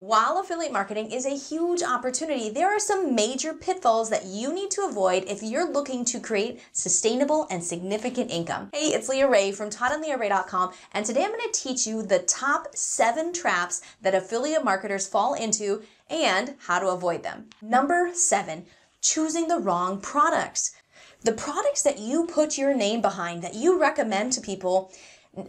While affiliate marketing is a huge opportunity, there are some major pitfalls that you need to avoid if you're looking to create sustainable and significant income. Hey, it's Leah Ray from ToddandLeahRay.com, and today I'm going to teach you the top 7 traps that affiliate marketers fall into and how to avoid them. Number 7, choosing the wrong products. The products that you put your name behind, that you recommend to people,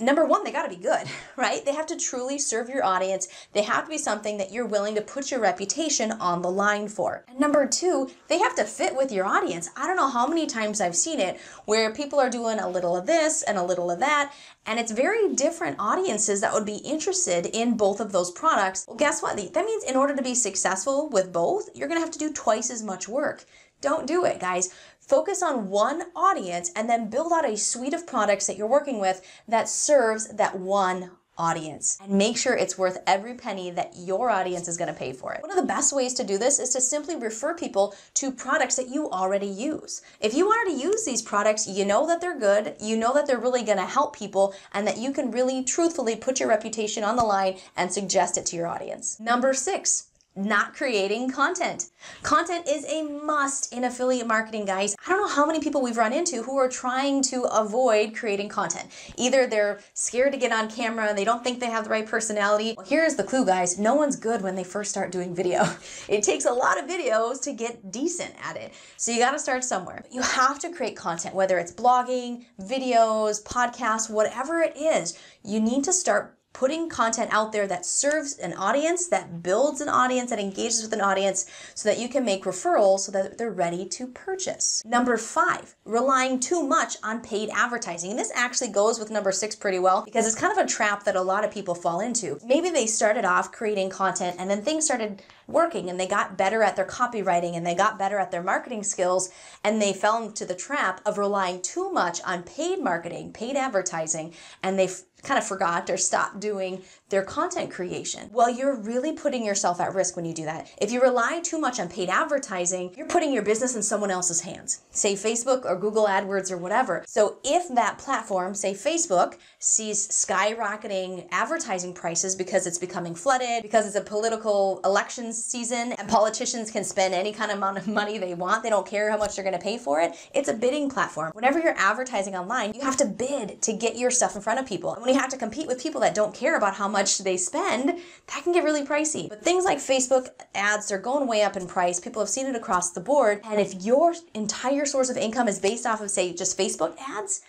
number 1, they gotta be good, right? They have to truly serve your audience. They have to be something that you're willing to put your reputation on the line for. And number 2, they have to fit with your audience. I don't know how many times I've seen it where people are doing a little of this and a little of that, and it's very different audiences that would be interested in both of those products. Well, guess what? That means in order to be successful with both, you're gonna have to do twice as much work. Don't do it, guys. Focus on one audience and then build out a suite of products that you're working with that serves that one audience. And make sure it's worth every penny that your audience is going to pay for it. One of the best ways to do this is to simply refer people to products that you already use. If you already use these products, you know that they're good, you know that they're really going to help people, and that you can really truthfully put your reputation on the line and suggest it to your audience. Number 6. Not creating content. Content is a must in affiliate marketing, guys. I don't know how many people we've run into who are trying to avoid creating content. Either they're scared to get on camera, they don't think they have the right personality. Well, here's the clue, guys. No one's good when they first start doing video. It takes a lot of videos to get decent at it. So you gotta start somewhere. But you have to create content, whether it's blogging, videos, podcasts, whatever it is. You need to start putting content out there that serves an audience, that builds an audience, that engages with an audience, so that you can make referrals so that they're ready to purchase. Number 5, relying too much on paid advertising. And this actually goes with number 6 pretty well, because it's kind of a trap that a lot of people fall into. Maybe they started off creating content and then things started working and they got better at their copywriting and they got better at their marketing skills, and they fell into the trap of relying too much on paid marketing, paid advertising, and they kind of forgot or stopped doing their content creation. Well, you're really putting yourself at risk when you do that. If you rely too much on paid advertising, you're putting your business in someone else's hands, say Facebook or Google AdWords or whatever. So if that platform, say Facebook, sees skyrocketing advertising prices because it's becoming flooded, because it's a political election season and politicians can spend any kind of amount of money they want, they don't care how much they're gonna pay for it, it's a bidding platform. Whenever you're advertising online, you have to bid to get your stuff in front of people. And when you have to compete with people that don't care about how much they spend, that can get really pricey. But things like Facebook ads are going way up in price. People have seen it across the board. And if your entire source of income is based off of, say, just Facebook ads,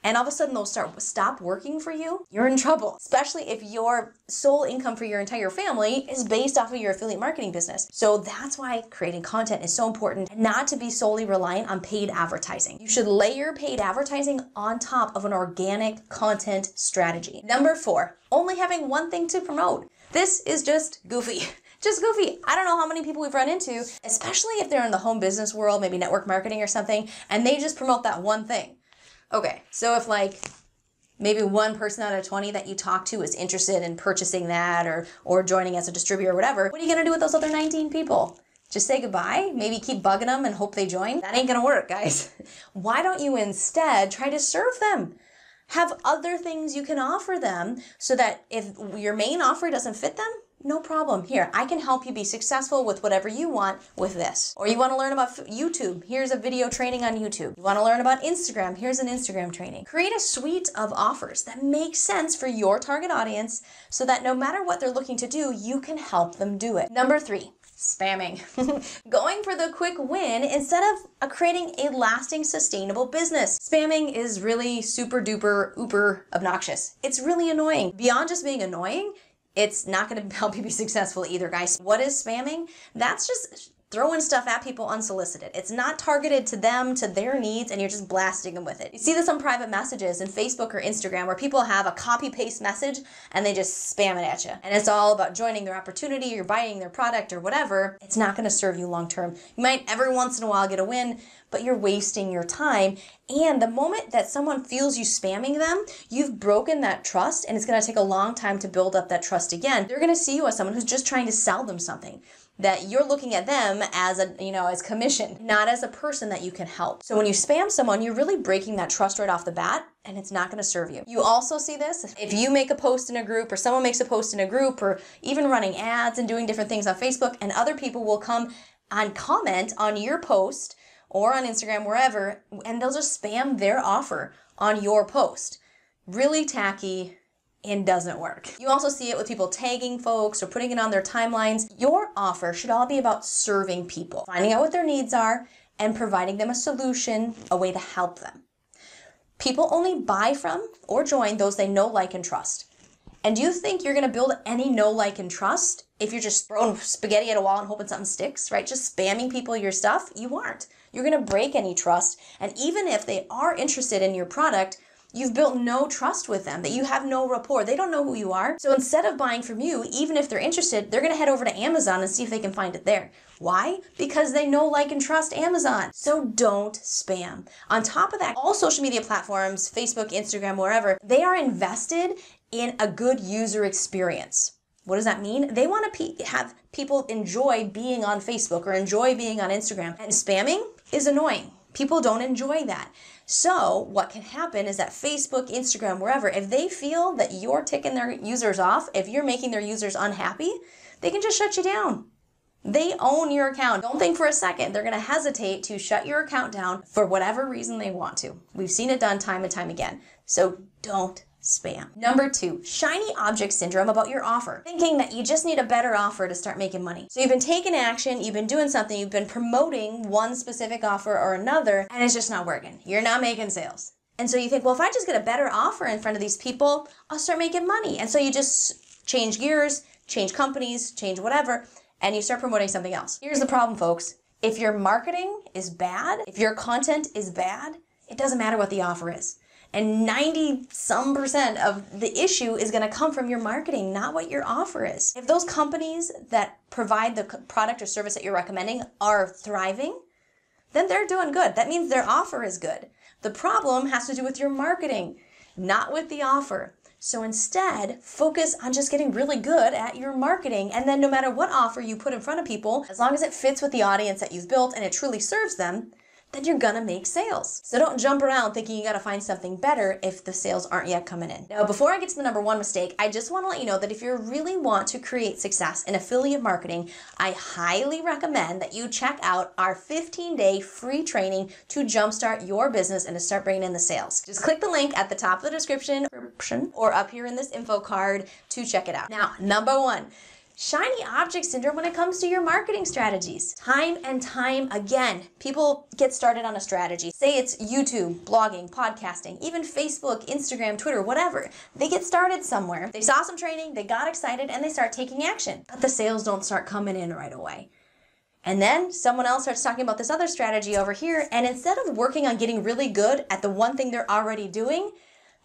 and all of a sudden they'll stop working for you, you're in trouble. Especially if your sole income for your entire family is based off of your affiliate marketing business. So that's why creating content is so important, and not to be solely reliant on paid advertising. You should layer paid advertising on top of an organic content strategy. Number 4, only having one thing to promote. This is just goofy. Just goofy. I don't know how many people we've run into, especially if they're in the home business world, maybe network marketing or something, and they just promote that one thing. Okay, so if like maybe one person out of 20 that you talk to is interested in purchasing that or joining as a distributor or whatever, what are you gonna do with those other 19 people? Just say goodbye? Maybe keep bugging them and hope they join? That ain't gonna work, guys. Why don't you instead try to serve them? Have other things you can offer them so that if your main offer doesn't fit them, no problem. Here, I can help you be successful with whatever you want with this. Or you want to learn about YouTube, here's a video training on YouTube. You want to learn about Instagram, here's an Instagram training. Create a suite of offers that make sense for your target audience so that no matter what they're looking to do, you can help them do it. Number 3, spamming. Going for the quick win instead of creating a lasting, sustainable business. Spamming is really super duper, uber obnoxious. It's really annoying. Beyond just being annoying, it's not going to help you be successful either, guys. What is spamming? That's just throwing stuff at people unsolicited. It's not targeted to them, to their needs, and you're just blasting them with it. You see this on private messages in Facebook or Instagram where people have a copy-paste message and they just spam it at you. And it's all about joining their opportunity or buying their product or whatever. It's not going to serve you long-term. You might every once in a while get a win, but you're wasting your time. And the moment that someone feels you spamming them, you've broken that trust, and it's going to take a long time to build up that trust again. They're going to see you as someone who's just trying to sell them something, that you're looking at them as a, as commission, not as a person that you can help. So when you spam someone, you're really breaking that trust right off the bat, and it's not going to serve you. You also see this if you make a post in a group, or someone makes a post in a group, or even running ads and doing different things on Facebook, and other people will come and comment on your post or on Instagram, wherever, and they'll just spam their offer on your post. Really tacky and doesn't work. You also see it with people tagging folks or putting it on their timelines. Your offer should all be about serving people, finding out what their needs are, and providing them a solution, a way to help them. People only buy from or join those they know, like, and trust. And do you think you're going to build any know, like, and trust if you're just throwing spaghetti at a wall and hoping something sticks, right? Just spamming people your stuff? You aren't. You're going to break any trust. And even if they are interested in your product, you've built no trust with them, that you have no rapport. They don't know who you are. So instead of buying from you, even if they're interested, they're going to head over to Amazon and see if they can find it there. Why? Because they know, like, and trust Amazon. So don't spam. On top of that, all social media platforms, Facebook, Instagram, wherever, they are invested in a good user experience. What does that mean? They want to have people enjoy being on Facebook or enjoy being on Instagram. And spamming is annoying. People don't enjoy that. So what can happen is that Facebook, Instagram, wherever, if they feel that you're ticking their users off, if you're making their users unhappy, they can just shut you down. They own your account. Don't think for a second they're going to hesitate to shut your account down for whatever reason they want to. We've seen it done time and time again. So don't spam. Number 2, shiny object syndrome about your offer. Thinking that you just need a better offer to start making money. So you've been taking action, you've been doing something, you've been promoting one specific offer or another, and it's just not working. You're not making sales. And so you think, well, if I just get a better offer in front of these people, I'll start making money. And so you just change gears, change companies, change whatever, and you start promoting something else. Here's the problem, folks. If your marketing is bad, if your content is bad, it doesn't matter what the offer is. And 90-some% of the issue is going to come from your marketing, not what your offer is. If those companies that provide the product or service that you're recommending are thriving, then they're doing good. That means their offer is good. The problem has to do with your marketing, not with the offer. So instead, focus on just getting really good at your marketing. And then no matter what offer you put in front of people, as long as it fits with the audience that you've built and it truly serves them, then you're gonna make sales. So don't jump around thinking you gotta find something better if the sales aren't yet coming in. Now, before I get to the number 1 mistake, I just wanna let you know that if you really want to create success in affiliate marketing, I highly recommend that you check out our 15-day free training to jumpstart your business and to start bringing in the sales. Just click the link at the top of the description or up here in this info card to check it out. Now, number 1. Shiny object syndrome when it comes to your marketing strategies. Time and time again, people get started on a strategy. Say it's YouTube, blogging, podcasting, even Facebook, Instagram, Twitter, whatever. They get started somewhere. They saw some training, they got excited, and they start taking action. But the sales don't start coming in right away. And then someone else starts talking about this other strategy over here, and instead of working on getting really good at the one thing they're already doing,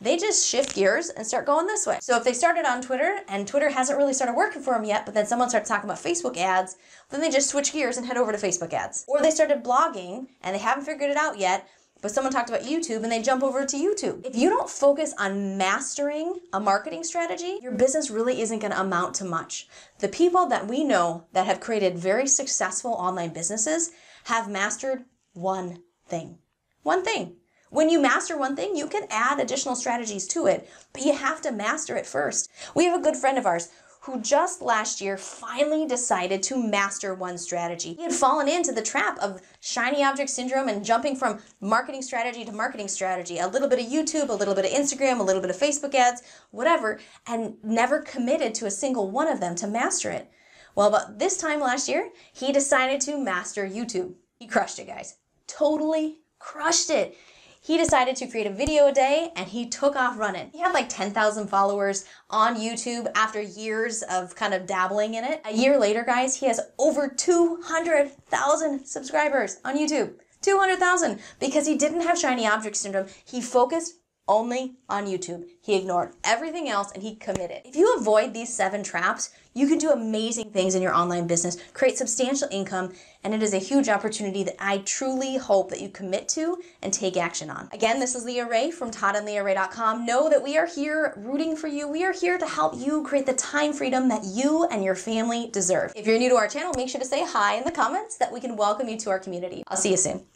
they just shift gears and start going this way. So if they started on Twitter and Twitter hasn't really started working for them yet, but then someone starts talking about Facebook ads, then they just switch gears and head over to Facebook ads. Or they started blogging and they haven't figured it out yet, but someone talked about YouTube and they jump over to YouTube. If you don't focus on mastering a marketing strategy, your business really isn't going to amount to much. The people that we know that have created very successful online businesses have mastered one thing. One thing. When you master one thing, you can add additional strategies to it, but you have to master it first. We have a good friend of ours who just last year finally decided to master one strategy. He had fallen into the trap of shiny object syndrome and jumping from marketing strategy to marketing strategy, a little bit of YouTube, a little bit of Instagram, a little bit of Facebook ads, whatever, and never committed to a single one of them to master it. Well, about this time last year, he decided to master YouTube. He crushed it, guys. Totally crushed it. He decided to create a video a day and he took off running. He had like 10,000 followers on YouTube after years of kind of dabbling in it. A year later, guys, he has over 200,000 subscribers on YouTube. 200,000 because he didn't have shiny object syndrome. He focused only on YouTube. He ignored everything else and he committed. If you avoid these 7 traps, you can do amazing things in your online business, create substantial income, and it is a huge opportunity that I truly hope that you commit to and take action on. Again, this is Leah Ray from toddandleahrae.com. Know that we are here rooting for you. We are here to help you create the time freedom that you and your family deserve. If you're new to our channel, make sure to say hi in the comments so that we can welcome you to our community. I'll see you soon.